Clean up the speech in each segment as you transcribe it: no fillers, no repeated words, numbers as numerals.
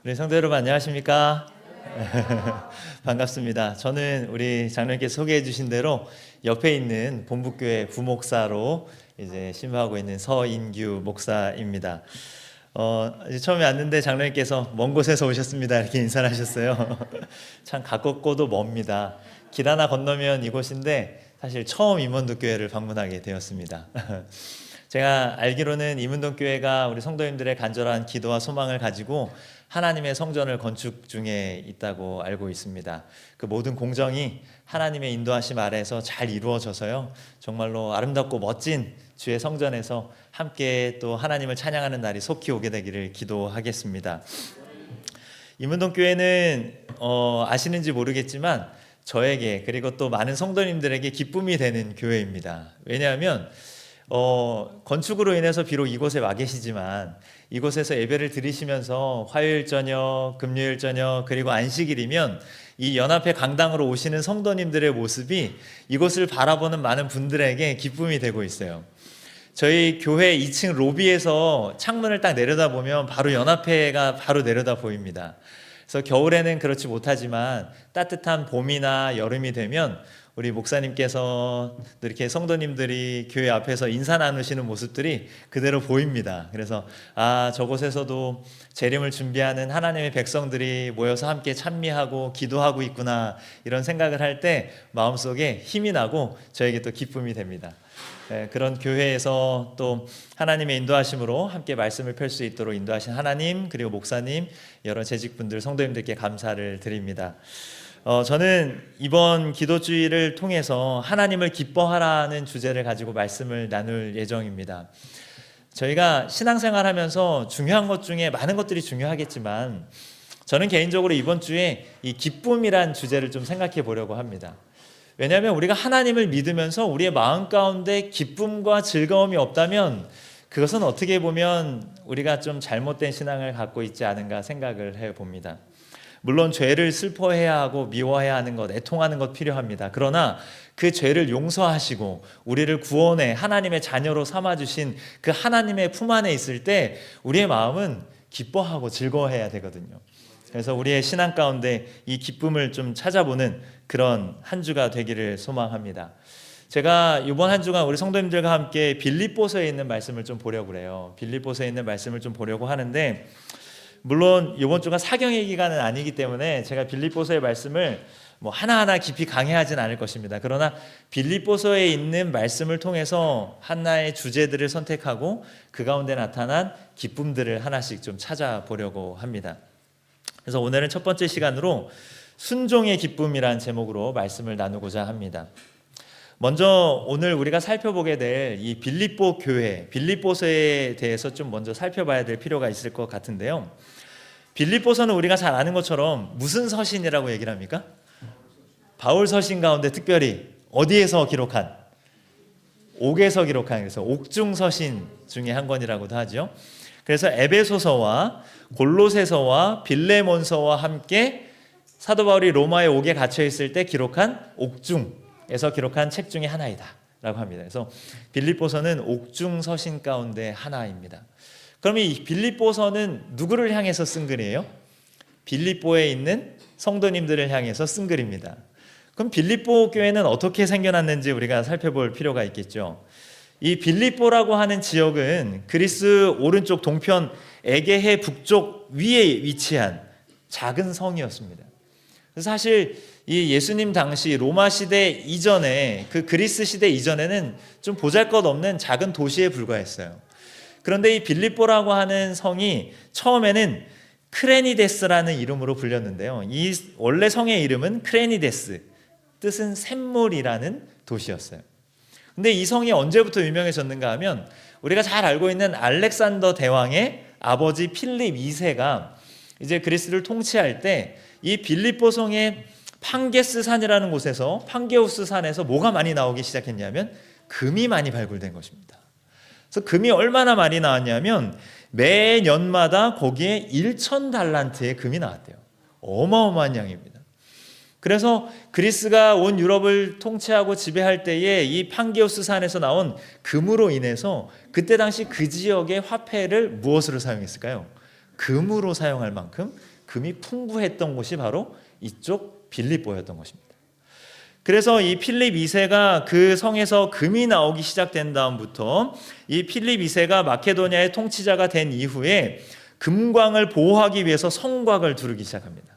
우리 성도 여러분 안녕하십니까? 반갑습니다. 저는 우리 장로님께서 소개해 주신 대로 옆에 있는 본부교회 부목사로 이제 신부하고 있는 서인규 목사입니다. 처음에 왔는데 장로님께서 먼 곳에서 오셨습니다 이렇게 인사를 하셨어요. 참 가깝고도 멉니다. 길 하나 건너면 이곳인데 사실 처음 임원도 교회를 방문하게 되었습니다. 제가 알기로는 임은동 교회가 우리 성도님들의 간절한 기도와 소망을 가지고 하나님의 성전을 건축 중에 있다고 알고 있습니다. 그 모든 공정이 하나님의 인도하심 아래에서 잘 이루어져서요, 정말로 아름답고 멋진 주의 성전에서 함께 또 하나님을 찬양하는 날이 속히 오게 되기를 기도하겠습니다. 임은동 교회는 아시는지 모르겠지만 저에게 그리고 또 많은 성도님들에게 기쁨이 되는 교회입니다. 왜냐하면 건축으로 인해서 비록 이곳에 와 계시지만 이곳에서 예배를 드리시면서 화요일 저녁, 금요일 저녁, 그리고 안식일이면 이 연합회 강당으로 오시는 성도님들의 모습이 이곳을 바라보는 많은 분들에게 기쁨이 되고 있어요. 저희 교회 2층 로비에서 창문을 딱 내려다보면 바로 연합회가 바로 내려다 보입니다. 그래서 겨울에는 그렇지 못하지만 따뜻한 봄이나 여름이 되면 우리 목사님께서 이렇게 성도님들이 교회 앞에서 인사 나누시는 모습들이 그대로 보입니다. 그래서 저곳에서도 재림을 준비하는 하나님의 백성들이 모여서 함께 찬미하고 기도하고 있구나, 이런 생각을 할 때 마음속에 힘이 나고 저에게 또 기쁨이 됩니다. 그런 교회에서 또 하나님의 인도하심으로 함께 말씀을 펼 수 있도록 인도하신 하나님, 그리고 목사님, 여러 재직분들, 성도님들께 감사를 드립니다. 저는 이번 기도주의를 통해서 하나님을 기뻐하라는 주제를 가지고 말씀을 나눌 예정입니다. 저희가 신앙생활하면서 중요한 것 중에 많은 것들이 중요하겠지만 저는 개인적으로 이번 주에 이 기쁨이란 주제를 좀 생각해 보려고 합니다. 왜냐하면 우리가 하나님을 믿으면서 우리의 마음 가운데 기쁨과 즐거움이 없다면 그것은 어떻게 보면 우리가 좀 잘못된 신앙을 갖고 있지 않은가 생각을 해봅니다. 물론 죄를 슬퍼해야 하고 미워해야 하는 것, 애통하는 것 필요합니다. 그러나 그 죄를 용서하시고 우리를 구원해 하나님의 자녀로 삼아주신 그 하나님의 품 안에 있을 때 우리의 마음은 기뻐하고 즐거워해야 되거든요. 그래서 우리의 신앙 가운데 이 기쁨을 좀 찾아보는 그런 한 주가 되기를 소망합니다. 제가 이번 한 주간 우리 성도님들과 함께 빌립보서에 있는 말씀을 좀 보려고 그래요. 빌립보서에 있는 말씀을 좀 보려고 하는데, 물론 이번 주가 사경의 기간은 아니기 때문에 제가 빌립보서의 말씀을 하나하나 깊이 강해하진 않을 것입니다. 그러나 빌립보서에 있는 말씀을 통해서 하나의 주제들을 선택하고 그 가운데 나타난 기쁨들을 하나씩 좀 찾아보려고 합니다. 그래서 오늘은 첫 번째 시간으로 순종의 기쁨이란 제목으로 말씀을 나누고자 합니다. 먼저 오늘 우리가 살펴보게 될 이 빌립보 교회, 빌립보서에 대해서 좀 먼저 살펴봐야 될 필요가 있을 것 같은데요. 빌립보서는 우리가 잘 아는 것처럼 무슨 서신이라고 얘기를 합니까? 바울 서신 가운데 특별히 어디에서 기록한? 옥에서 기록한, 그래서 옥중 서신 중에 한 권이라고도 하죠. 그래서 에베소서와 골로새서와 빌레몬서와 함께 사도 바울이 로마의 옥에 갇혀 있을 때 기록한 옥중에서 기록한 책 중에 하나이다 라고 합니다. 그래서 빌립보서는 옥중 서신 가운데 하나입니다. 그럼 이 빌립보서는 누구를 향해서 쓴 글이에요? 빌립보에 있는 성도님들을 향해서 쓴 글입니다. 그럼 빌립보 교회는 어떻게 생겨났는지 우리가 살펴볼 필요가 있겠죠. 이 빌립보라고 하는 지역은 그리스 오른쪽 동편 에게해 북쪽 위에 위치한 작은 성이었습니다. 그래서 사실 이 예수님 당시 로마 시대 이전에, 그 그리스 시대 이전에는 좀 보잘것없는 작은 도시에 불과했어요. 그런데 이 빌립보라고 하는 성이 처음에는 크레니데스라는 이름으로 불렸는데요. 이 원래 성의 이름은 크레니데스, 뜻은 샘물이라는 도시였어요. 근데 이 성이 언제부터 유명해졌는가 하면 우리가 잘 알고 있는 알렉산더 대왕의 아버지 필립 2세가 이제 그리스를 통치할 때 이 빌립보 성의 판게스 산이라는 곳에서, 판게우스 산에서 뭐가 많이 나오기 시작했냐면 금이 많이 발굴된 것입니다. 그래서 금이 얼마나 많이 나왔냐면 매년마다 거기에 1,000달란트의 금이 나왔대요. 어마어마한 양입니다. 그래서 그리스가 온 유럽을 통치하고 지배할 때에 이 판게우스 산에서 나온 금으로 인해서 그때 당시 그 지역의 화폐를 무엇으로 사용했을까요? 금으로 사용할 만큼 금이 풍부했던 곳이 바로 이쪽 빌립보였던 것입니다. 그래서 이 필립 2세가 그 성에서 금이 나오기 시작된 다음부터 이 필립 2세가 마케도니아의 통치자가 된 이후에 금광을 보호하기 위해서 성곽을 두르기 시작합니다.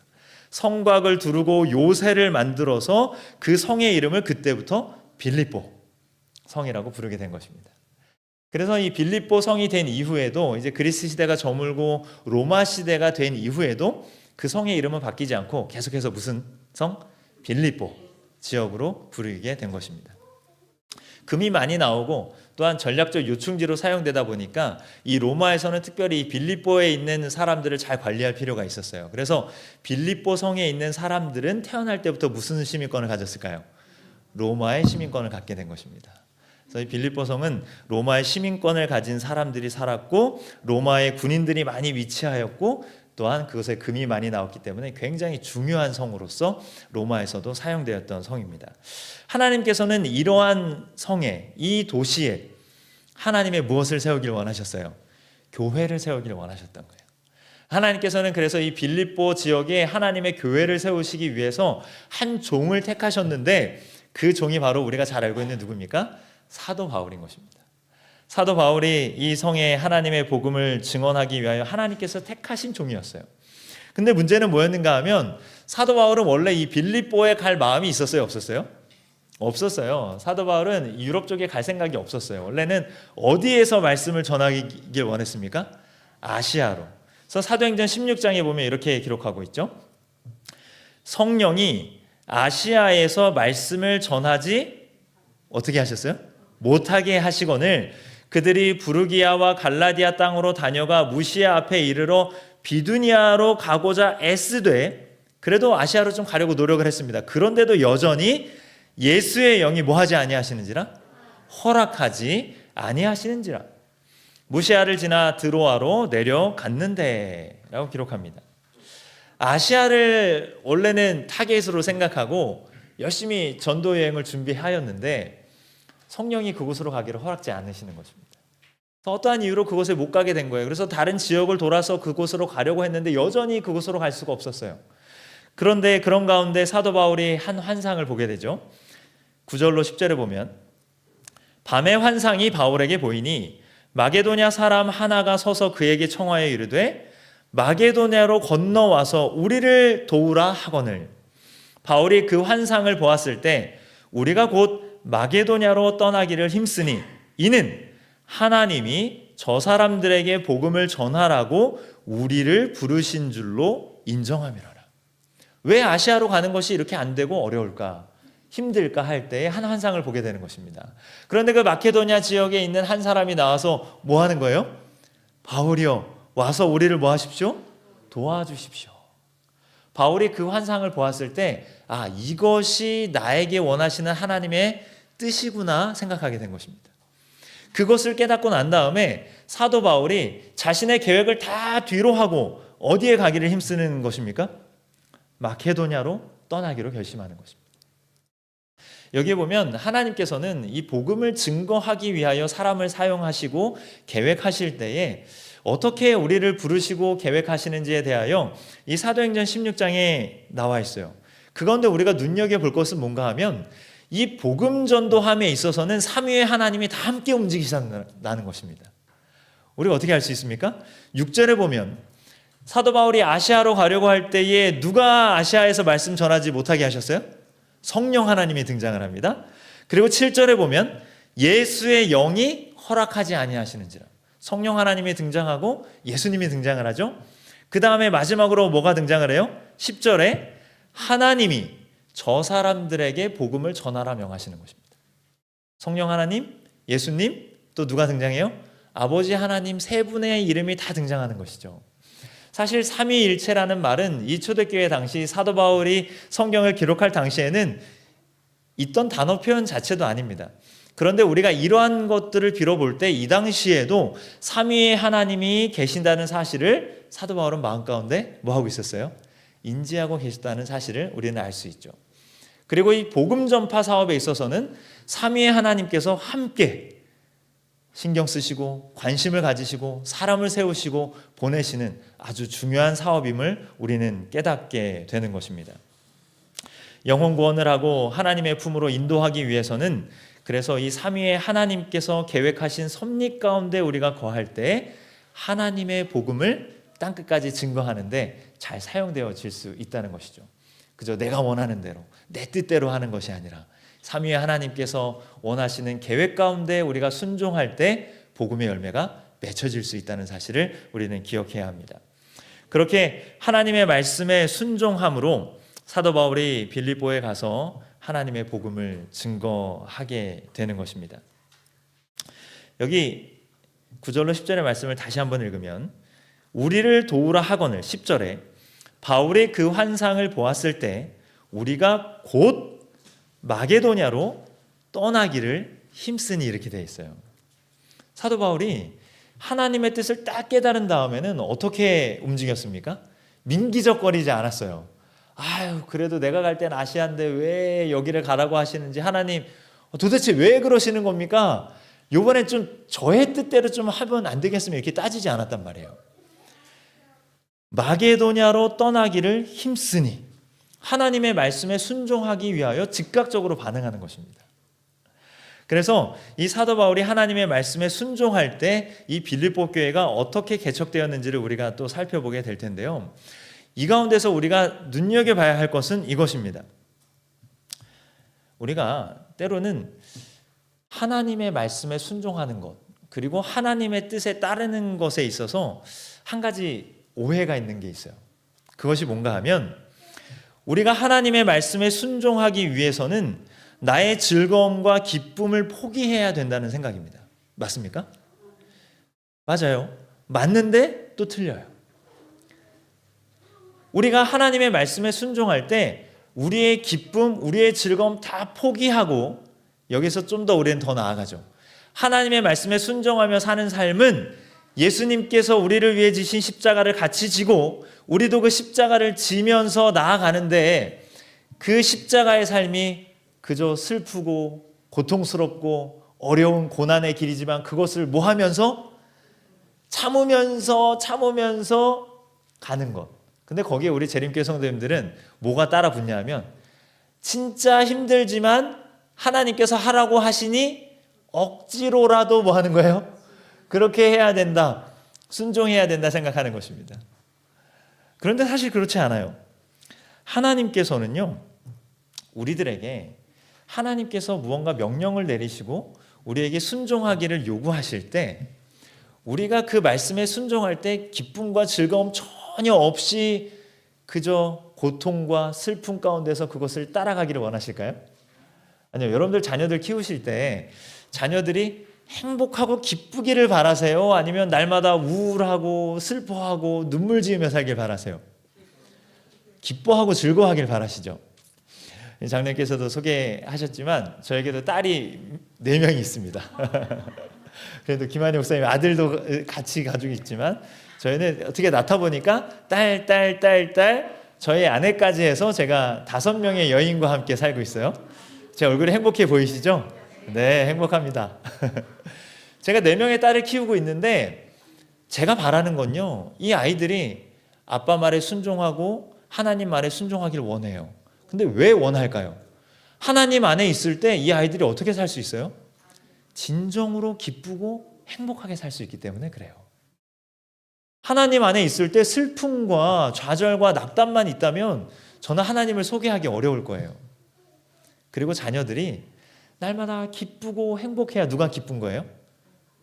성곽을 두르고 요새를 만들어서 그 성의 이름을 그때부터 빌립보 성이라고 부르게 된 것입니다. 그래서 이 빌립보 성이 된 이후에도 이제 그리스 시대가 저물고 로마 시대가 된 이후에도 그 성의 이름은 바뀌지 않고 계속해서 무슨 성? 빌립보 지역으로 부르게 된 것입니다. 금이 많이 나오고 또한 전략적 요충지로 사용되다 보니까 이 로마에서는 특별히 빌립보에 있는 사람들을 잘 관리할 필요가 있었어요. 그래서 빌립보 성에 있는 사람들은 태어날 때부터 무슨 시민권을 가졌을까요? 로마의 시민권을 갖게 된 것입니다. 그래서 이 빌립보 성은 로마의 시민권을 가진 사람들이 살았고 로마의 군인들이 많이 위치하였고 또한 그것에 금이 많이 나왔기 때문에 굉장히 중요한 성으로서 로마에서도 사용되었던 성입니다. 하나님께서는 이러한 성에, 이 도시에 하나님의 무엇을 세우기를 원하셨어요? 교회를 세우기를 원하셨던 거예요. 하나님께서는 그래서 이 빌립보 지역에 하나님의 교회를 세우시기 위해서 한 종을 택하셨는데 그 종이 바로 우리가 잘 알고 있는 누구입니까? 사도 바울인 것입니다. 사도 바울이 이 성에 하나님의 복음을 증언하기 위하여 하나님께서 택하신 종이었어요. 근데 문제는 뭐였는가 하면 사도 바울은 원래 이 빌립보에 갈 마음이 있었어요? 없었어요? 없었어요. 사도 바울은 유럽 쪽에 갈 생각이 없었어요. 원래는 어디에서 말씀을 전하길 원했습니까? 아시아로. 그래서 사도행전 16장에 보면 이렇게 기록하고 있죠. 성령이 아시아에서 말씀을 전하지 어떻게 하셨어요? 못하게 하시거늘 그들이 부르기아와 갈라디아 땅으로 다녀가 무시아 앞에 이르러 비두니아로 가고자 애쓰되 그래도 아시아로 좀 가려고 노력을 했습니다. 그런데도 여전히 예수의 영이 뭐하지 아니하시는지라? 허락하지 아니하시는지라. 무시아를 지나 드로아로 내려갔는데 라고 기록합니다. 아시아를 원래는 타겟으로 생각하고 열심히 전도 여행을 준비하였는데 성령이 그곳으로 가기를 허락지 않으시는 것입니다. 어떠한 이유로 그곳에 못 가게 된 거예요. 그래서 다른 지역을 돌아서 그곳으로 가려고 했는데 여전히 그곳으로 갈 수가 없었어요. 그런데 그런 가운데 사도 바울이 한 환상을 보게 되죠. 9절로 10절에 보면 밤의 환상이 바울에게 보이니 마게도냐 사람 하나가 서서 그에게 청하여 이르되 마게도냐로 건너와서 우리를 도우라 하거늘. 바울이 그 환상을 보았을 때 우리가 곧 마게도냐로 떠나기를 힘쓰니 이는 하나님이 저 사람들에게 복음을 전하라고 우리를 부르신 줄로 인정함이라라. 왜 아시아로 가는 것이 이렇게 안 되고 어려울까? 힘들까 할 때에 한 환상을 보게 되는 것입니다. 그런데 그 마케도냐 지역에 있는 한 사람이 나와서 뭐 하는 거예요? 바울이요, 와서 우리를 뭐 하십시오? 도와주십시오. 바울이 그 환상을 보았을 때 이것이 나에게 원하시는 하나님의 뜻이구나 생각하게 된 것입니다. 그것을 깨닫고 난 다음에 사도 바울이 자신의 계획을 다 뒤로 하고 어디에 가기를 힘쓰는 것입니까? 마케도냐로 떠나기로 결심하는 것입니다. 여기에 보면 하나님께서는 이 복음을 증거하기 위하여 사람을 사용하시고 계획하실 때에 어떻게 우리를 부르시고 계획하시는지에 대하여 이 사도행전 16장에 나와 있어요. 그런데 우리가 눈여겨볼 것은 뭔가 하면 이 복음 전도함에 있어서는 삼위의 하나님이 다 함께 움직이신다는 것입니다. 우리가 어떻게 알 수 있습니까? 6절에 보면 사도 바울이 아시아로 가려고 할 때에 누가 아시아에서 말씀 전하지 못하게 하셨어요? 성령 하나님이 등장을 합니다. 그리고 7절에 보면 예수의 영이 허락하지 아니하시는지라. 성령 하나님이 등장하고 예수님이 등장을 하죠. 그 다음에 마지막으로 뭐가 등장을 해요? 10절에 하나님이 저 사람들에게 복음을 전하라 명하시는 것입니다. 성령 하나님, 예수님, 또 누가 등장해요? 아버지 하나님 세 분의 이름이 다 등장하는 것이죠. 사실 삼위일체라는 말은 이 초대교회 당시 사도 바울이 성경을 기록할 당시에는 있던 단어 표현 자체도 아닙니다. 그런데 우리가 이러한 것들을 빌어볼 때 이 당시에도 삼위의 하나님이 계신다는 사실을 사도 바울은 마음 가운데 뭐하고 있었어요? 인지하고 계셨다는 사실을 우리는 알 수 있죠. 그리고 이 복음 전파 사업에 있어서는 삼위의 하나님께서 함께 신경 쓰시고 관심을 가지시고 사람을 세우시고 보내시는 아주 중요한 사업임을 우리는 깨닫게 되는 것입니다. 영혼 구원을 하고 하나님의 품으로 인도하기 위해서는 그래서 이 삼위의 하나님께서 계획하신 섭리 가운데 우리가 거할 때 하나님의 복음을 땅끝까지 증거하는데 잘 사용되어질 수 있다는 것이죠. 그저 내가 원하는 대로 내 뜻대로 하는 것이 아니라 삼위의 하나님께서 원하시는 계획 가운데 우리가 순종할 때 복음의 열매가 맺혀질 수 있다는 사실을 우리는 기억해야 합니다. 그렇게 하나님의 말씀에 순종함으로 사도 바울이 빌립보에 가서 하나님의 복음을 증거하게 되는 것입니다. 여기 9절로 10절의 말씀을 다시 한번 읽으면 우리를 도우라 하거늘 10절에 바울의 그 환상을 보았을 때 우리가 곧 마게도냐로 떠나기를 힘쓰니 이렇게 되어 있어요. 사도 바울이 하나님의 뜻을 딱 깨달은 다음에는 어떻게 움직였습니까? 민기적거리지 않았어요. 아유, 그래도 내가 갈 땐 아시아인데 왜 여기를 가라고 하시는지 하나님 도대체 왜 그러시는 겁니까? 요번에 좀 저의 뜻대로 좀 하면 안 되겠으면 이렇게 따지지 않았단 말이에요. 마게도냐로 떠나기를 힘쓰니 하나님의 말씀에 순종하기 위하여 즉각적으로 반응하는 것입니다. 그래서 이 사도 바울이 하나님의 말씀에 순종할 때 이 빌립보 교회가 어떻게 개척되었는지를 우리가 또 살펴보게 될 텐데요. 이 가운데서 우리가 눈여겨봐야 할 것은 이것입니다. 우리가 때로는 하나님의 말씀에 순종하는 것 그리고 하나님의 뜻에 따르는 것에 있어서 한 가지 오해가 있는 게 있어요. 그것이 뭔가 하면 우리가 하나님의 말씀에 순종하기 위해서는 나의 즐거움과 기쁨을 포기해야 된다는 생각입니다. 맞습니까? 맞아요. 맞는데 또 틀려요. 우리가 하나님의 말씀에 순종할 때 우리의 기쁨, 우리의 즐거움 다 포기하고 여기서 좀 더 우리는 더 나아가죠. 하나님의 말씀에 순종하며 사는 삶은 예수님께서 우리를 위해 지신 십자가를 같이 지고 우리도 그 십자가를 지면서 나아가는데 그 십자가의 삶이 그저 슬프고 고통스럽고 어려운 고난의 길이지만 그것을 뭐 하면서 참으면서 가는 것. 근데 거기에 우리 재림교회 성도님들은 뭐가 따라 붙냐면 진짜 힘들지만 하나님께서 하라고 하시니 억지로라도 뭐 하는 거예요? 그렇게 해야 된다. 순종해야 된다 생각하는 것입니다. 그런데 사실 그렇지 않아요. 하나님께서는요. 우리들에게 하나님께서 무언가 명령을 내리시고 우리에게 순종하기를 요구하실 때 우리가 그 말씀에 순종할 때 기쁨과 즐거움 전혀 없이 그저 고통과 슬픔 가운데서 그것을 따라가기를 원하실까요? 아니요. 여러분들 자녀들 키우실 때 자녀들이 행복하고 기쁘기를 바라세요? 아니면 날마다 우울하고 슬퍼하고 눈물 지으며 살길 바라세요? 기뻐하고 즐거워하길 바라시죠? 장로님께서도 소개하셨지만 저에게도 딸이 4명이 있습니다. 그래도 김한희 목사님 아들도 같이 가지고 있지만 저희는 어떻게 낳다 보니까 딸 저희 아내까지 해서 제가 5명의 여인과 함께 살고 있어요. 제 얼굴이 행복해 보이시죠? 네, 행복합니다. 제가 4명의 딸을 키우고 있는데 제가 바라는 건요. 이 아이들이 아빠 말에 순종하고 하나님 말에 순종하기를 원해요. 근데 왜 원할까요? 하나님 안에 있을 때 이 아이들이 어떻게 살 수 있어요? 진정으로 기쁘고 행복하게 살 수 있기 때문에 그래요. 하나님 안에 있을 때 슬픔과 좌절과 낙담만 있다면 저는 하나님을 소개하기 어려울 거예요. 그리고 자녀들이 날마다 기쁘고 행복해야 누가 기쁜 거예요?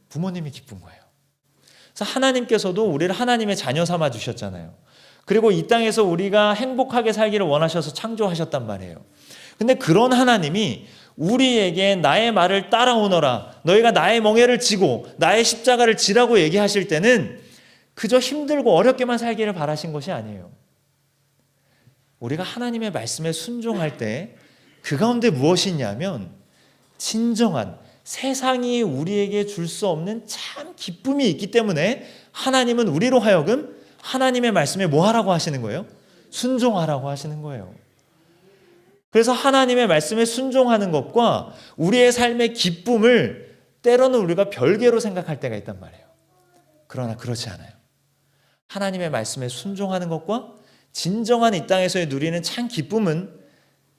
부모님이 기쁜 거예요. 그래서 하나님께서도 우리를 하나님의 자녀 삼아 주셨잖아요. 그리고 이 땅에서 우리가 행복하게 살기를 원하셔서 창조하셨단 말이에요. 근데 그런 하나님이 우리에게 나의 말을 따라오너라, 너희가 나의 멍에를 지고 나의 십자가를 지라고 얘기하실 때는 그저 힘들고 어렵게만 살기를 바라신 것이 아니에요. 우리가 하나님의 말씀에 순종할 때 그 가운데 무엇이 있냐면 진정한 세상이 우리에게 줄 수 없는 참 기쁨이 있기 때문에 하나님은 우리로 하여금 하나님의 말씀에 뭐 하라고 하시는 거예요? 순종하라고 하시는 거예요. 그래서 하나님의 말씀에 순종하는 것과 우리의 삶의 기쁨을 때로는 우리가 별개로 생각할 때가 있단 말이에요. 그러나 그렇지 않아요. 하나님의 말씀에 순종하는 것과 진정한 이 땅에서의 누리는 참 기쁨은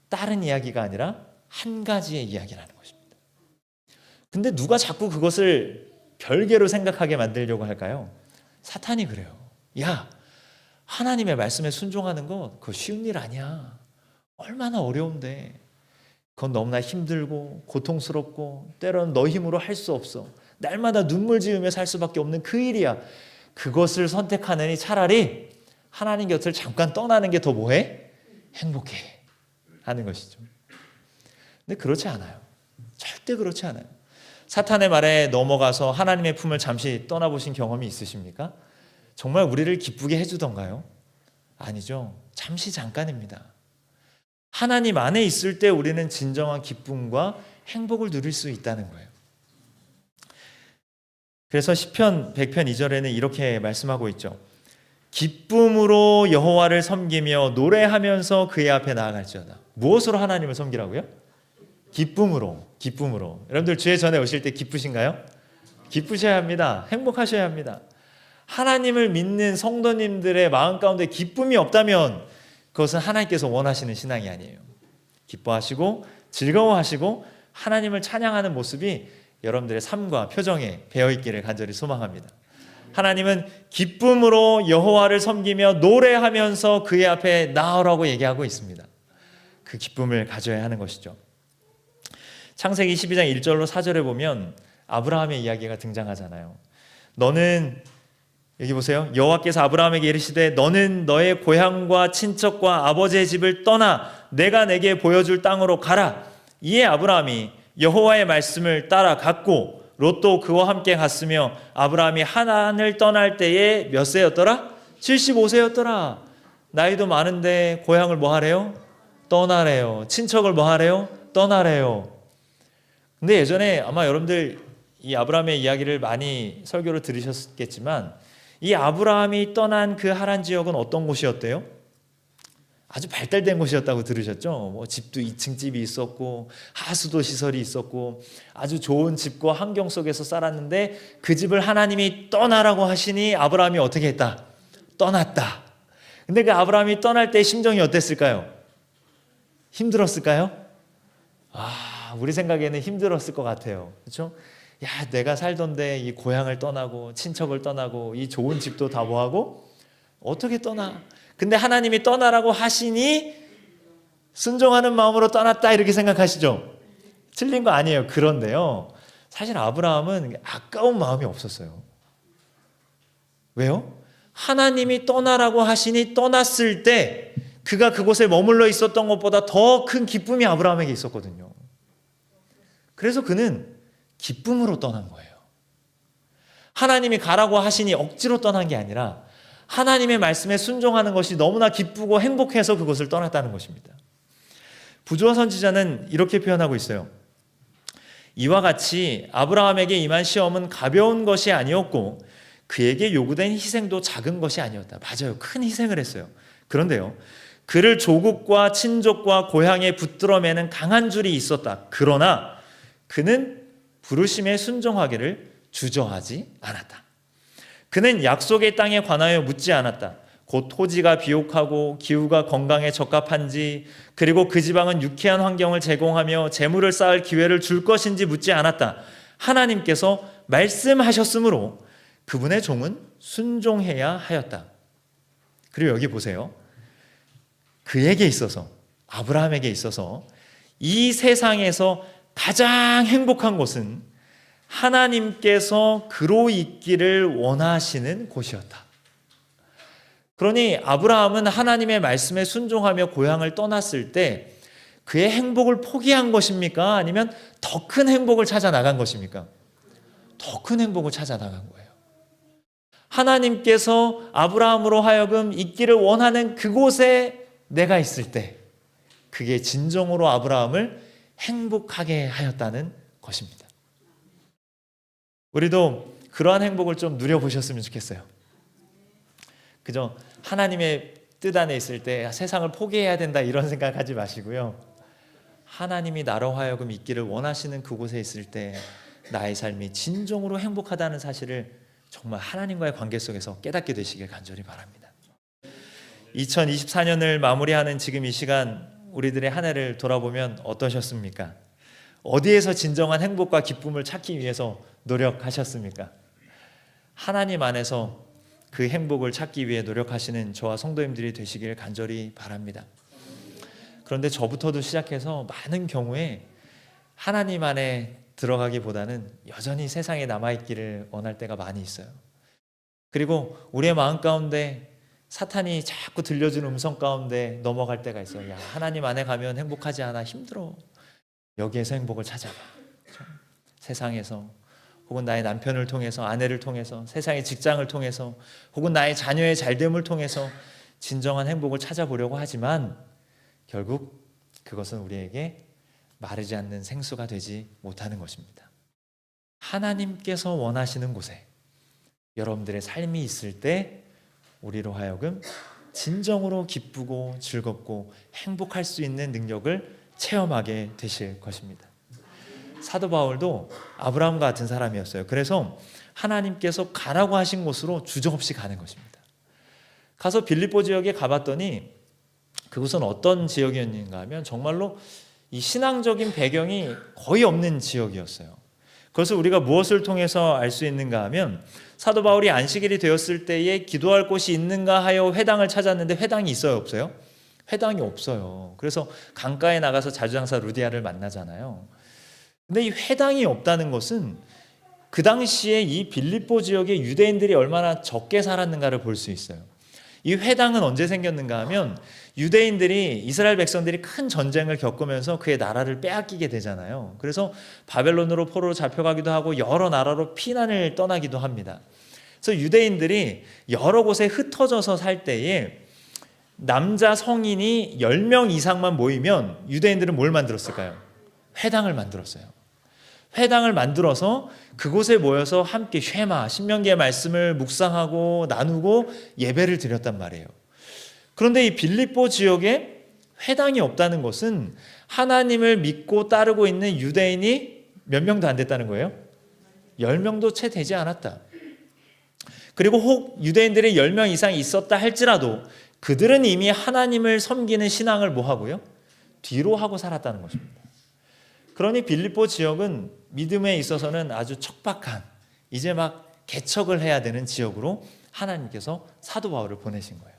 다른 이야기가 아니라 한 가지의 이야기라는 것입니다. 근데 누가 자꾸 그것을 별개로 생각하게 만들려고 할까요? 사탄이 그래요. 야, 하나님의 말씀에 순종하는 거 그거 쉬운 일 아니야. 얼마나 어려운데. 그건 너무나 힘들고 고통스럽고 때로는 너 힘으로 할 수 없어. 날마다 눈물 지으며 살 수밖에 없는 그 일이야. 그것을 선택하느니 차라리 하나님 곁을 잠깐 떠나는 게 더 뭐해? 행복해 하는 것이죠. 근데 그렇지 않아요. 절대 그렇지 않아요. 사탄의 말에 넘어가서 하나님의 품을 잠시 떠나보신 경험이 있으십니까? 정말 우리를 기쁘게 해주던가요? 아니죠. 잠시 잠깐입니다. 하나님 안에 있을 때 우리는 진정한 기쁨과 행복을 누릴 수 있다는 거예요. 그래서 시편 100편 2절에는 이렇게 말씀하고 있죠. 기쁨으로 여호와를 섬기며 노래하면서 그의 앞에 나아갈지어다. 무엇으로 하나님을 섬기라고요? 기쁨으로. 여러분들 주의 전에 오실 때 기쁘신가요? 기쁘셔야 합니다. 행복하셔야 합니다. 하나님을 믿는 성도님들의 마음 가운데 기쁨이 없다면 그것은 하나님께서 원하시는 신앙이 아니에요. 기뻐하시고 즐거워하시고 하나님을 찬양하는 모습이 여러분들의 삶과 표정에 배어있기를 간절히 소망합니다. 하나님은 기쁨으로 여호와를 섬기며 노래하면서 그의 앞에 나아오라고 얘기하고 있습니다. 그 기쁨을 가져야 하는 것이죠. 창세기 12장 1절로 4절에 보면 아브라함의 이야기가 등장하잖아요. 너는 여기 보세요. 여호와께서 아브라함에게 이르시되 너는 너의 고향과 친척과 아버지의 집을 떠나 내가 내게 보여줄 땅으로 가라. 이에 아브라함이 여호와의 말씀을 따라 갔고 롯도 그와 함께 갔으며 아브라함이 하란을 떠날 때에 몇 세였더라? 75세였더라. 나이도 많은데 고향을 뭐 하래요? 떠나래요. 친척을 뭐 하래요? 떠나래요. 근데 예전에 아마 여러분들 이 아브라함의 이야기를 많이 설교로 들으셨겠지만 이 아브라함이 떠난 그 하란 지역은 어떤 곳이었대요? 아주 발달된 곳이었다고 들으셨죠? 뭐 집도 2층 집이 있었고 하수도 시설이 있었고 아주 좋은 집과 환경 속에서 살았는데 그 집을 하나님이 떠나라고 하시니 아브라함이 어떻게 했다? 떠났다. 근데 그 아브라함이 떠날 때 심정이 어땠을까요? 힘들었을까요? 우리 생각에는 힘들었을 것 같아요. 그렇죠? 야, 내가 살던데 이 고향을 떠나고 친척을 떠나고 이 좋은 집도 다 뭐하고 어떻게 떠나? 근데 하나님이 떠나라고 하시니 순종하는 마음으로 떠났다 이렇게 생각하시죠? 틀린 거 아니에요. 그런데요. 사실 아브라함은 아까운 마음이 없었어요. 왜요? 하나님이 떠나라고 하시니 떠났을 때 그가 그곳에 머물러 있었던 것보다 더 큰 기쁨이 아브라함에게 있었거든요. 그래서 그는 기쁨으로 떠난 거예요. 하나님이 가라고 하시니 억지로 떠난 게 아니라 하나님의 말씀에 순종하는 것이 너무나 기쁘고 행복해서 그것을 떠났다는 것입니다. 부조화 선지자는 이렇게 표현하고 있어요. 이와 같이 아브라함에게 임한 시험은 가벼운 것이 아니었고 그에게 요구된 희생도 작은 것이 아니었다. 맞아요. 큰 희생을 했어요. 그런데요. 그를 조국과 친족과 고향에 붙들어 매는 강한 줄이 있었다. 그러나 그는 부르심에 순종하기를 주저하지 않았다. 그는 약속의 땅에 관하여 묻지 않았다. 곧 토지가 비옥하고 기후가 건강에 적합한지 그리고 그 지방은 유쾌한 환경을 제공하며 재물을 쌓을 기회를 줄 것인지 묻지 않았다. 하나님께서 말씀하셨으므로 그분의 종은 순종해야 하였다. 그리고 여기 보세요. 그에게 있어서 아브라함에게 있어서 이 세상에서 가장 행복한 곳은 하나님께서 그로 있기를 원하시는 곳이었다. 그러니 아브라함은 하나님의 말씀에 순종하며 고향을 떠났을 때 그의 행복을 포기한 것입니까? 아니면 더 큰 행복을 찾아 나간 것입니까? 더 큰 행복을 찾아 나간 거예요. 하나님께서 아브라함으로 하여금 있기를 원하는 그곳에 내가 있을 때 그게 진정으로 아브라함을 행복하게 하였다는 것입니다. 우리도 그러한 행복을 좀 누려보셨으면 좋겠어요. 그죠? 하나님의 뜻 안에 있을 때 세상을 포기해야 된다 이런 생각하지 마시고요. 하나님이 나로 하여금 있기를 원하시는 그곳에 있을 때 나의 삶이 진정으로 행복하다는 사실을 정말 하나님과의 관계 속에서 깨닫게 되시길 간절히 바랍니다. 2024년을 마무리하는 지금 이 시간 우리들의 한 해를 돌아보면 어떠셨습니까? 어디에서 진정한 행복과 기쁨을 찾기 위해서 노력하셨습니까? 하나님 안에서 그 행복을 찾기 위해 노력하시는 저와 성도님들이 되시길 간절히 바랍니다. 그런데 저부터도 시작해서 많은 경우에 하나님 안에 들어가기보다는 여전히 세상에 남아있기를 원할 때가 많이 있어요. 그리고 우리의 마음 가운데 사탄이 자꾸 들려주는 음성 가운데 넘어갈 때가 있어요. 야, 하나님 안에 가면 행복하지 않아, 힘들어. 여기에서 행복을 찾아봐. 세상에서, 혹은 나의 남편을 통해서, 아내를 통해서, 세상의 직장을 통해서, 혹은 나의 자녀의 잘됨을 통해서 진정한 행복을 찾아보려고 하지만 결국 그것은 우리에게 마르지 않는 생수가 되지 못하는 것입니다. 하나님께서 원하시는 곳에 여러분들의 삶이 있을 때 우리로 하여금 진정으로 기쁘고 즐겁고 행복할 수 있는 능력을 체험하게 되실 것입니다. 사도 바울도 아브라함과 같은 사람이었어요. 그래서 하나님께서 가라고 하신 곳으로 주저없이 가는 것입니다. 가서 빌립보 지역에 가봤더니 그곳은 어떤 지역이었는가 하면 정말로 이 신앙적인 배경이 거의 없는 지역이었어요. 그것을 우리가 무엇을 통해서 알 수 있는가 하면 사도 바울이 안식일이 되었을 때에 기도할 곳이 있는가 하여 회당을 찾았는데 회당이 있어요, 없어요? 회당이 없어요. 그래서 강가에 나가서 자주장사 루디아를 만나잖아요. 근데 이 회당이 없다는 것은 그 당시에 이 빌립보 지역의 유대인들이 얼마나 적게 살았는가를 볼 수 있어요. 이 회당은 언제 생겼는가 하면 유대인들이, 이스라엘 백성들이 큰 전쟁을 겪으면서 그의 나라를 빼앗기게 되잖아요. 그래서 바벨론으로 포로로 잡혀가기도 하고 여러 나라로 피난을 떠나기도 합니다. 그래서 유대인들이 여러 곳에 흩어져서 살 때에 남자 성인이 10명 이상만 모이면 유대인들은 뭘 만들었을까요? 회당을 만들었어요. 회당을 만들어서 그곳에 모여서 함께 쉐마, 신명기의 말씀을 묵상하고 나누고 예배를 드렸단 말이에요. 그런데 이 빌립보 지역에 회당이 없다는 것은 하나님을 믿고 따르고 있는 유대인이 몇 명도 안 됐다는 거예요? 10명도 채 되지 않았다. 그리고 혹 유대인들이 10명 이상 있었다 할지라도 그들은 이미 하나님을 섬기는 신앙을 뭐 하고요? 뒤로 하고 살았다는 것입니다. 그러니 빌립보 지역은 믿음에 있어서는 아주 척박한, 이제 막 개척을 해야 되는 지역으로 하나님께서 사도 바울을 보내신 거예요.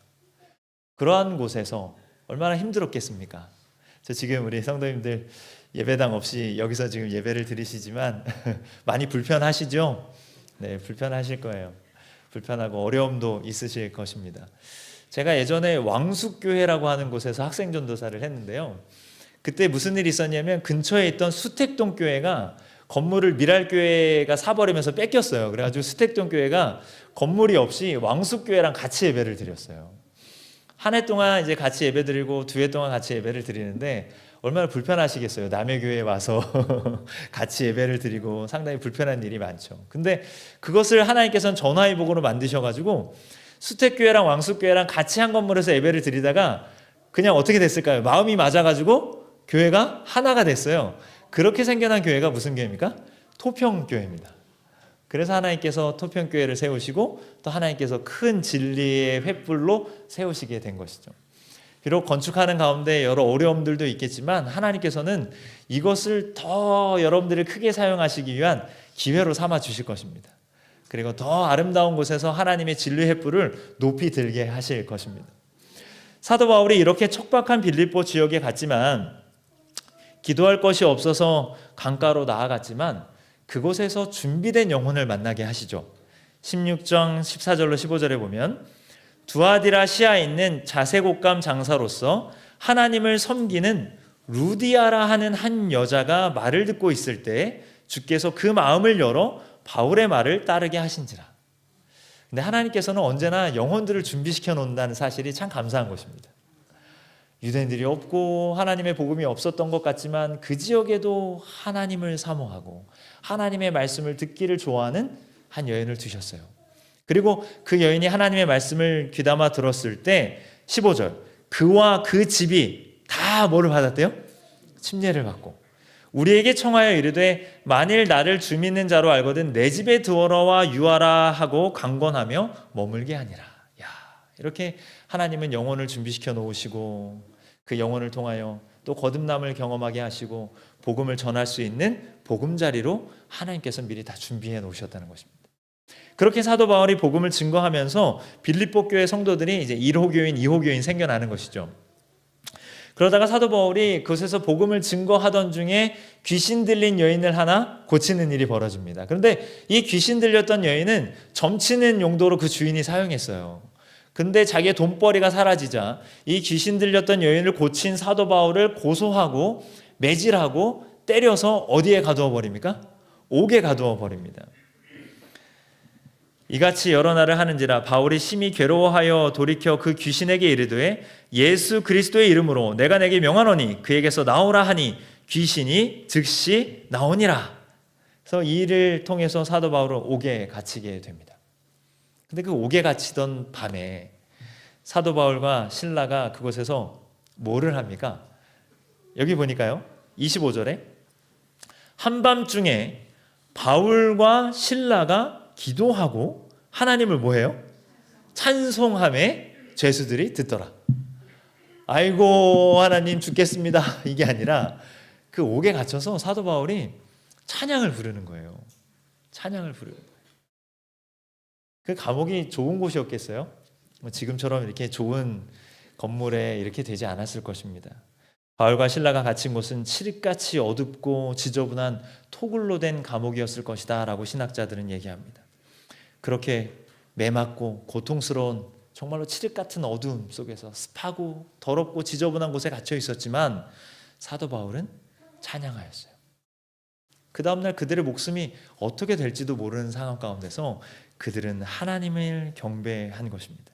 그러한 곳에서 얼마나 힘들었겠습니까? 저 지금 우리 성도님들 예배당 없이 여기서 지금 예배를 드리시지만 많이 불편하시죠? 네, 불편하실 거예요. 불편하고 어려움도 있으실 것입니다. 제가 예전에 왕숙교회라고 하는 곳에서 학생전도사를 했는데요. 그때 무슨 일이 있었냐면 근처에 있던 수택동 교회가 건물을 미랄교회가 사버리면서 뺏겼어요. 그래가지고 수택동 교회가 건물이 없이 왕숙교회랑 같이 예배를 드렸어요. 한 해 동안 이제 같이 예배 드리고 2해 동안 같이 예배를 드리는데 얼마나 불편하시겠어요. 남의 교회에 와서 같이 예배를 드리고 상당히 불편한 일이 많죠. 근데 그것을 하나님께서는 전화위복으로 만드셔가지고 수택교회랑 왕숙교회랑 같이 한 건물에서 예배를 드리다가 그냥 어떻게 됐을까요? 마음이 맞아가지고 교회가 하나가 됐어요. 그렇게 생겨난 교회가 무슨 교회입니까? 토평교회입니다. 그래서 하나님께서 토평교회를 세우시고 또 하나님께서 큰 진리의 횃불로 세우시게 된 것이죠. 비록 건축하는 가운데 여러 어려움들도 있겠지만 하나님께서는 이것을 더 여러분들이 크게 사용하시기 위한 기회로 삼아 주실 것입니다. 그리고 더 아름다운 곳에서 하나님의 진리의 횃불을 높이 들게 하실 것입니다. 사도 바울이 이렇게 척박한 빌립보 지역에 갔지만 기도할 것이 없어서 강가로 나아갔지만 그곳에서 준비된 영혼을 만나게 하시죠. 16장 14절로 15절에 보면 두아디라 시아에 있는 자색옷감 장사로서 하나님을 섬기는 루디아라 하는 한 여자가 말을 듣고 있을 때 주께서 그 마음을 열어 바울의 말을 따르게 하신지라. 근데 하나님께서는 언제나 영혼들을 준비시켜 놓는다는 사실이 참 감사한 것입니다. 유대인들이 없고 하나님의 복음이 없었던 것 같지만 그 지역에도 하나님을 사모하고 하나님의 말씀을 듣기를 좋아하는 한 여인을 두셨어요. 그리고 그 여인이 하나님의 말씀을 귀담아 들었을 때 15절 그와 그 집이 다 뭐를 받았대요? 침례를 받고 우리에게 청하여 이르되 만일 나를 주 믿는 자로 알거든 내 집에 들어와 유하라 하고 강권하며 머물게 하니라. 야, 이렇게 하나님은 영혼을 준비시켜 놓으시고 그 영혼을 통하여 또 거듭남을 경험하게 하시고 복음을 전할 수 있는 보금자리로 하나님께서 미리 다 준비해 놓으셨다는 것입니다. 그렇게 사도 바울이 복음을 증거하면서 빌립보 교회 성도들이 이제 1호 교인, 2호 교인 생겨나는 것이죠. 그러다가 사도 바울이 그곳에서 복음을 증거하던 중에 귀신 들린 여인을 하나 고치는 일이 벌어집니다. 그런데 이 귀신 들렸던 여인은 점치는 용도로 그 주인이 사용했어요. 근데 자기의 돈벌이가 사라지자 이 귀신 들렸던 여인을 고친 사도 바울을 고소하고 매질하고 때려서 어디에 가두어 버립니까? 옥에 가두어 버립니다. 이같이 여러 날을 하는지라 바울이 심히 괴로워하여 돌이켜 그 귀신에게 이르되 예수 그리스도의 이름으로 내가 내게 명하노니 그에게서 나오라 하니 귀신이 즉시 나오니라. 그래서 이 일을 통해서 사도 바울은 옥에 갇히게 됩니다. 근데 그 옥에 갇히던 밤에 사도 바울과 실라가 그곳에서 뭐를 합니까? 여기 보니까요. 25절에 한밤중에 바울과 실라가 기도하고 하나님을 뭐해요? 찬송함에 죄수들이 듣더라. 아이고 하나님 죽겠습니다. 이게 아니라 그 옥에 갇혀서 사도 바울이 찬양을 부르는 거예요. 찬양을 부르는 거예요. 그 감옥이 좋은 곳이었겠어요? 지금처럼 이렇게 좋은 건물에 이렇게 되지 않았을 것입니다. 바울과 실라가 갇힌 곳은 칠흑같이 어둡고 지저분한 토굴로 된 감옥이었을 것이다 라고 신학자들은 얘기합니다. 그렇게 매맞고 고통스러운 정말로 칠흑 같은 어두움 속에서 습하고 더럽고 지저분한 곳에 갇혀 있었지만 사도 바울은 찬양하였어요. 그 다음날 그들의 목숨이 어떻게 될지도 모르는 상황 가운데서 그들은 하나님을 경배한 것입니다.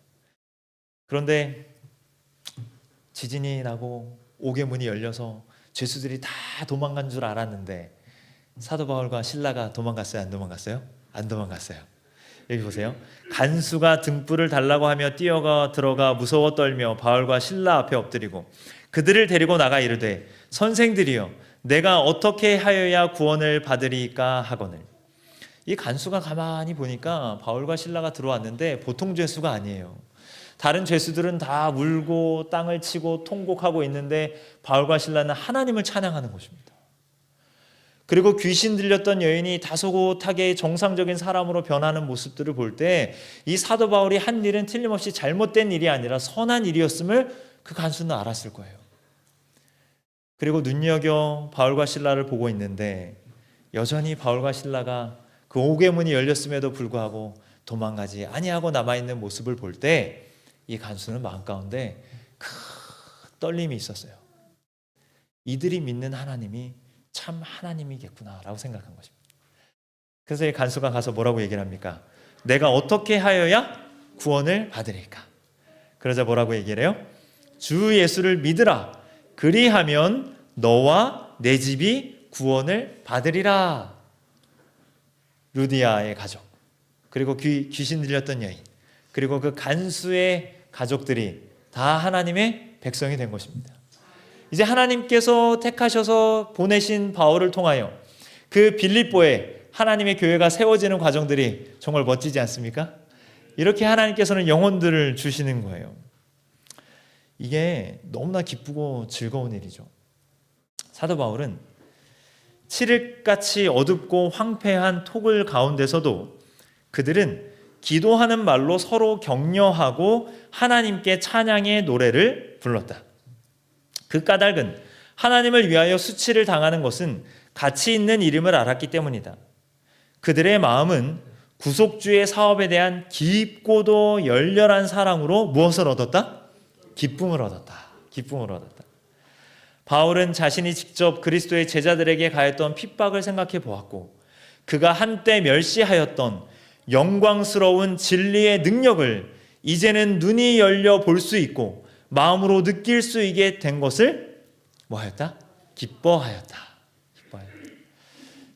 그런데 지진이 나고 옥의 문이 열려서 죄수들이 다 도망간 줄 알았는데 사도 바울과 실라가 도망갔어요? 안 도망갔어요? 안 도망갔어요. 여기 보세요. 간수가 등불을 달라고 하며 뛰어가 들어가 무서워 떨며 바울과 실라 앞에 엎드리고 그들을 데리고 나가 이르되 선생들이여 내가 어떻게 하여야 구원을 받으리까 하거늘. 이 간수가 가만히 보니까 바울과 실라가 들어왔는데 보통 죄수가 아니에요. 다른 죄수들은 다 울고 땅을 치고 통곡하고 있는데 바울과 실라는 하나님을 찬양하는 것입니다. 그리고 귀신 들렸던 여인이 다소곳하게 정상적인 사람으로 변하는 모습들을 볼 때 이 사도 바울이 한 일은 틀림없이 잘못된 일이 아니라 선한 일이었음을 그 간수는 알았을 거예요. 그리고 눈여겨 바울과 실라를 보고 있는데 여전히 바울과 실라가 그 옥의 문이 열렸음에도 불구하고 도망가지 아니하고 남아있는 모습을 볼 때 이 간수는 마음 가운데 큰 떨림이 있었어요. 이들이 믿는 하나님이 참 하나님이겠구나라고 생각한 것입니다. 그래서 이 간수가 가서 뭐라고 얘기를 합니까? 내가 어떻게 하여야 구원을 받으리까? 그러자 뭐라고 얘기를 해요? 주 예수를 믿으라. 그리하면 너와 내 집이 구원을 받으리라. 루디아의 가족, 그리고 귀신 들렸던 여인, 그리고 그 간수의 가족들이 다 하나님의 백성이 된 것입니다. 이제 하나님께서 택하셔서 보내신 바울을 통하여 그 빌립보에 하나님의 교회가 세워지는 과정들이 정말 멋지지 않습니까? 이렇게 하나님께서는 영혼들을 주시는 거예요. 이게 너무나 기쁘고 즐거운 일이죠. 사도 바울은 칠흑같이 어둡고 황폐한 토굴 가운데서도 그들은 기도하는 말로 서로 격려하고 하나님께 찬양의 노래를 불렀다. 그 까닭은 하나님을 위하여 수치를 당하는 것은 가치 있는 일임을 알았기 때문이다. 그들의 마음은 구속주의 사업에 대한 깊고도 열렬한 사랑으로 무엇을 얻었다? 기쁨을 얻었다. 기쁨을 얻었다. 바울은 자신이 직접 그리스도의 제자들에게 가했던 핍박을 생각해 보았고 그가 한때 멸시하였던 영광스러운 진리의 능력을 이제는 눈이 열려 볼 수 있고 마음으로 느낄 수 있게 된 것을 뭐하였다? 기뻐하였다.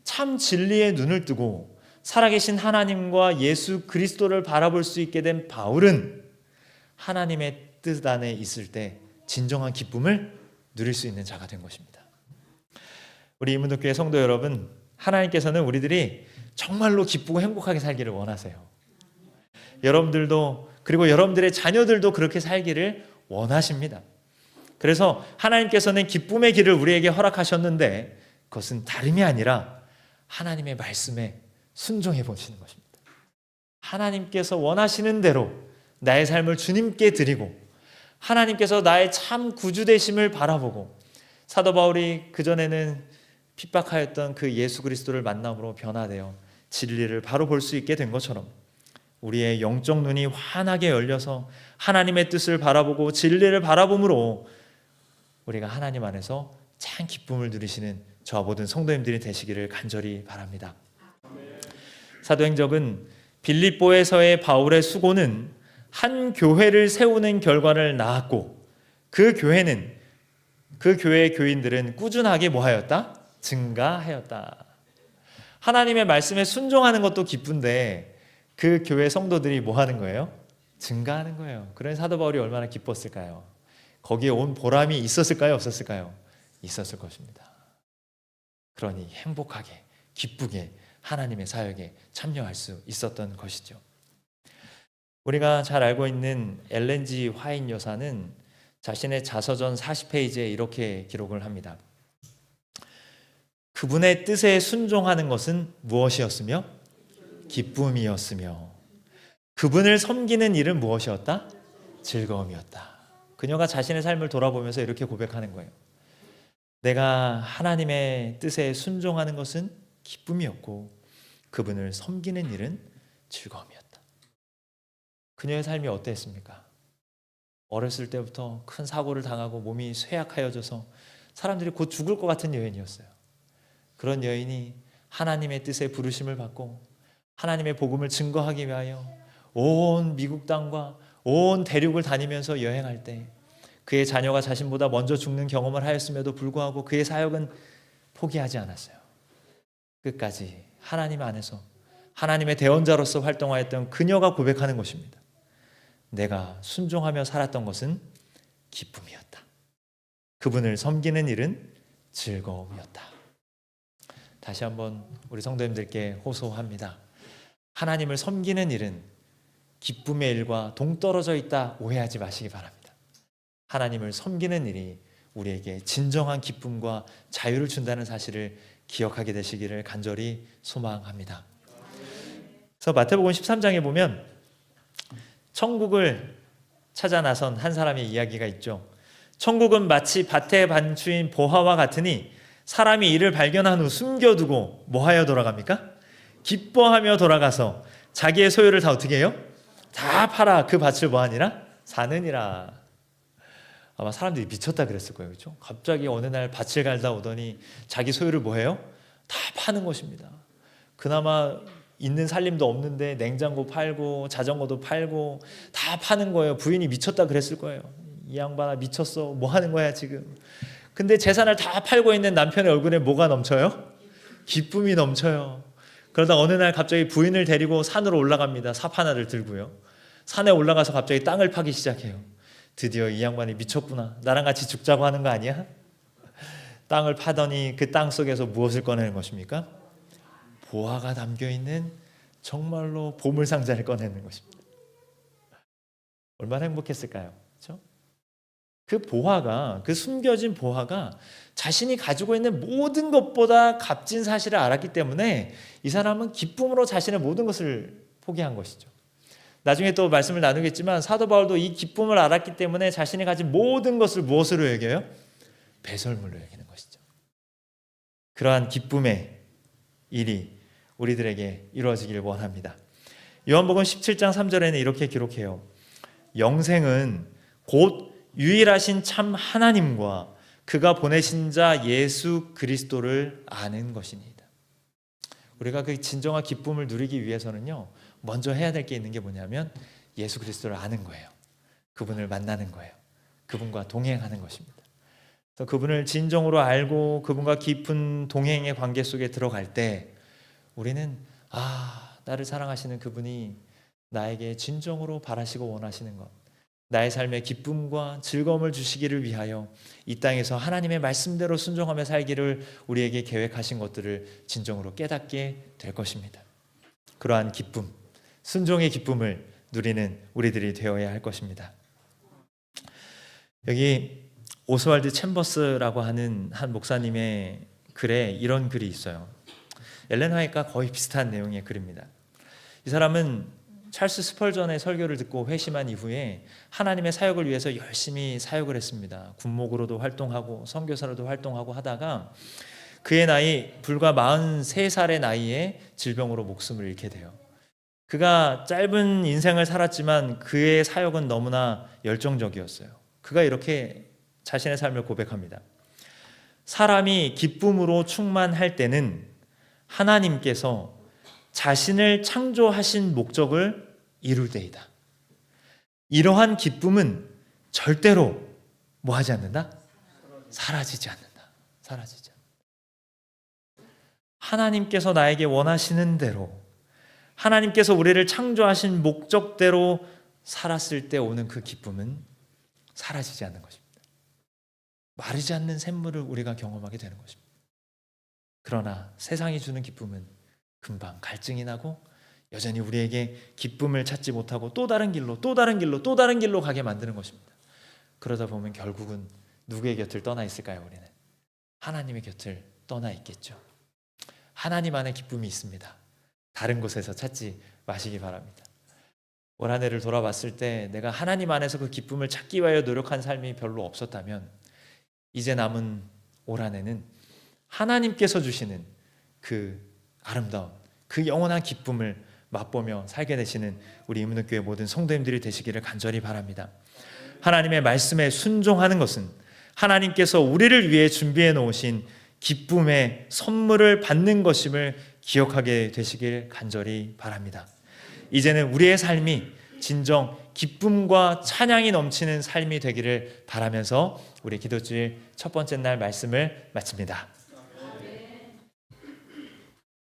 참 진리의 눈을 뜨고 살아계신 하나님과 예수 그리스도를 바라볼 수 있게 된 바울은 하나님의 뜻 안에 있을 때 진정한 기쁨을 누릴 수 있는 자가 된 것입니다. 우리 이문덕교회 성도 여러분, 하나님께서는 우리들이 정말로 기쁘고 행복하게 살기를 원하세요. 여러분들도, 그리고 여러분들의 자녀들도 그렇게 살기를 원하십니다. 그래서 하나님께서는 기쁨의 길을 우리에게 허락하셨는데 그것은 다름이 아니라 하나님의 말씀에 순종해 보시는 것입니다. 하나님께서 원하시는 대로 나의 삶을 주님께 드리고 하나님께서 나의 참 구주 되심을 바라보고, 사도 바울이 그전에는 핍박하였던 그 예수 그리스도를 만남으로 변화되어 진리를 바로 볼 수 있게 된 것처럼 우리의 영적 눈이 환하게 열려서 하나님의 뜻을 바라보고 진리를 바라봄으로 우리가 하나님 안에서 참 기쁨을 누리시는 저와 모든 성도님들이 되시기를 간절히 바랍니다. 사도행적은 빌립보에서의 바울의 수고는 한 교회를 세우는 결과를 낳았고, 그 교회는, 그 교회의 교인들은 꾸준하게 뭐하였다? 증가하였다. 하나님의 말씀에 순종하는 것도 기쁜데 그 교회 성도들이 뭐하는 거예요? 증가하는 거예요. 그래서 사도 바울이 얼마나 기뻤을까요? 거기에 온 보람이 있었을까요? 없었을까요? 있었을 것입니다. 그러니 행복하게, 기쁘게 하나님의 사역에 참여할 수 있었던 것이죠. 우리가 잘 알고 있는 엘렌 G 화이트 여사는 자신의 자서전 40페이지에 이렇게 기록을 합니다. 그분의 뜻에 순종하는 것은 무엇이었으며? 기쁨이었으며, 그분을 섬기는 일은 무엇이었다? 즐거움이었다. 그녀가 자신의 삶을 돌아보면서 이렇게 고백하는 거예요. 내가 하나님의 뜻에 순종하는 것은 기쁨이었고 그분을 섬기는 일은 즐거움이었다. 그녀의 삶이 어땠습니까? 어렸을 때부터 큰 사고를 당하고 몸이 쇠약하여져서 사람들이 곧 죽을 것 같은 여인이었어요. 그런 여인이 하나님의 뜻에 부르심을 받고 하나님의 복음을 증거하기 위하여 온 미국 땅과 온 대륙을 다니면서 여행할 때 그의 자녀가 자신보다 먼저 죽는 경험을 하였음에도 불구하고 그의 사역은 포기하지 않았어요. 끝까지 하나님 안에서 하나님의 대언자로서 활동하였던 그녀가 고백하는 것입니다. 내가 순종하며 살았던 것은 기쁨이었다. 그분을 섬기는 일은 즐거움이었다. 다시 한번 우리 성도님들께 호소합니다. 하나님을 섬기는 일은 기쁨의 일과 동떨어져 있다 오해하지 마시기 바랍니다. 하나님을 섬기는 일이 우리에게 진정한 기쁨과 자유를 준다는 사실을 기억하게 되시기를 간절히 소망합니다. 그래서 마태복음 13장에 보면 천국을 찾아 나선 한 사람의 이야기가 있죠. 천국은 마치 밭에 반추인 보화와 같으니 사람이 이를 발견한 후 숨겨두고 뭐하여 돌아갑니까? 기뻐하며 돌아가서 자기의 소유를 다 어떻게 해요? 다 팔아 그 밭을 뭐하니라? 사느니라. 아마 사람들이 미쳤다 그랬을 거예요. 그렇죠? 갑자기 어느 날 밭을 갈다 오더니 자기 소유를 뭐해요? 다 파는 것입니다. 그나마 있는 살림도 없는데 냉장고 팔고 자전거도 팔고 다 파는 거예요. 부인이 미쳤다 그랬을 거예요. 이 양반아 미쳤어. 뭐 하는 거야 지금. 근데 재산을 다 팔고 있는 남편의 얼굴에 뭐가 넘쳐요? 기쁨이 넘쳐요. 그러다 어느 날 갑자기 부인을 데리고 산으로 올라갑니다. 삽 하나를 들고요. 산에 올라가서 갑자기 땅을 파기 시작해요. 드디어 이 양반이 미쳤구나. 나랑 같이 죽자고 하는 거 아니야? 땅을 파더니 그 땅 속에서 무엇을 꺼내는 것입니까? 보화가 담겨있는 정말로 보물상자를 꺼내는 것입니다. 얼마나 행복했을까요? 그렇죠? 그 보화가, 그 숨겨진 보화가 자신이 가지고 있는 모든 것보다 값진 사실을 알았기 때문에 이 사람은 기쁨으로 자신의 모든 것을 포기한 것이죠. 나중에 또 말씀을 나누겠지만 사도 바울도 이 기쁨을 알았기 때문에 자신이 가진 모든 것을 무엇으로 여겨요? 배설물로 여기는 것이죠. 그러한 기쁨의 일이 우리들에게 이루어지기를 원합니다. 요한복음 17장 3절에는 이렇게 기록해요. 영생은 곧 유일하신 참 하나님과 그가 보내신 자 예수 그리스도를 아는 것이니이다. 우리가 그 진정한 기쁨을 누리기 위해서는요, 먼저 해야 될 게 있는 게 뭐냐면 예수 그리스도를 아는 거예요. 그분을 만나는 거예요. 그분과 동행하는 것입니다. 그래서 그분을 진정으로 알고 그분과 깊은 동행의 관계 속에 들어갈 때 우리는 나를 사랑하시는 그분이 나에게 진정으로 바라시고 원하시는 것, 나의 삶에 기쁨과 즐거움을 주시기를 위하여 이 땅에서 하나님의 말씀대로 순종하며 살기를 우리에게 계획하신 것들을 진정으로 깨닫게 될 것입니다. 그러한 기쁨, 순종의 기쁨을 누리는 우리들이 되어야 할 것입니다. 여기 오스왈드 챔버스라고 하는 한 목사님의 글에 이런 글이 있어요. 엘렌 화이트가 거의 비슷한 내용의 글입니다. 이 사람은 찰스 스펄전의 설교를 듣고 회심한 이후에 하나님의 사역을 위해서 열심히 사역을 했습니다. 군목으로도 활동하고 선교사로도 활동하고 하다가 그의 나이 불과 43살의 나이에 질병으로 목숨을 잃게 돼요. 그가 짧은 인생을 살았지만 그의 사역은 너무나 열정적이었어요. 그가 이렇게 자신의 삶을 고백합니다. 사람이 기쁨으로 충만할 때는 하나님께서 자신을 창조하신 목적을 이룰 때이다. 이러한 기쁨은 절대로 뭐 하지 않는다? 사라지지 않는다. 사라지지 않는다. 하나님께서 나에게 원하시는 대로, 하나님께서 우리를 창조하신 목적대로 살았을 때 오는 그 기쁨은 사라지지 않는 것입니다. 마르지 않는 샘물을 우리가 경험하게 되는 것입니다. 그러나 세상이 주는 기쁨은 금방 갈증이 나고 여전히 우리에게 기쁨을 찾지 못하고 또 다른 길로 가게 만드는 것입니다. 그러다 보면 결국은 누구의 곁을 떠나 있을까요? 우리는 하나님의 곁을 떠나 있겠죠. 하나님 안에 기쁨이 있습니다. 다른 곳에서 찾지 마시기 바랍니다. 올 한 해를 돌아봤을 때 내가 하나님 안에서 그 기쁨을 찾기 위하여 노력한 삶이 별로 없었다면 이제 남은 올 한 해는 하나님께서 주시는 그 아름다운 그 영원한 기쁨을 맛보며 살게 되시는 우리 이문교회 모든 성도님들이 되시기를 간절히 바랍니다. 하나님의 말씀에 순종하는 것은 하나님께서 우리를 위해 준비해 놓으신 기쁨의 선물을 받는 것임을 기억하게 되시길 간절히 바랍니다. 이제는 우리의 삶이 진정 기쁨과 찬양이 넘치는 삶이 되기를 바라면서 우리 기도주일 첫 번째 날 말씀을 마칩니다.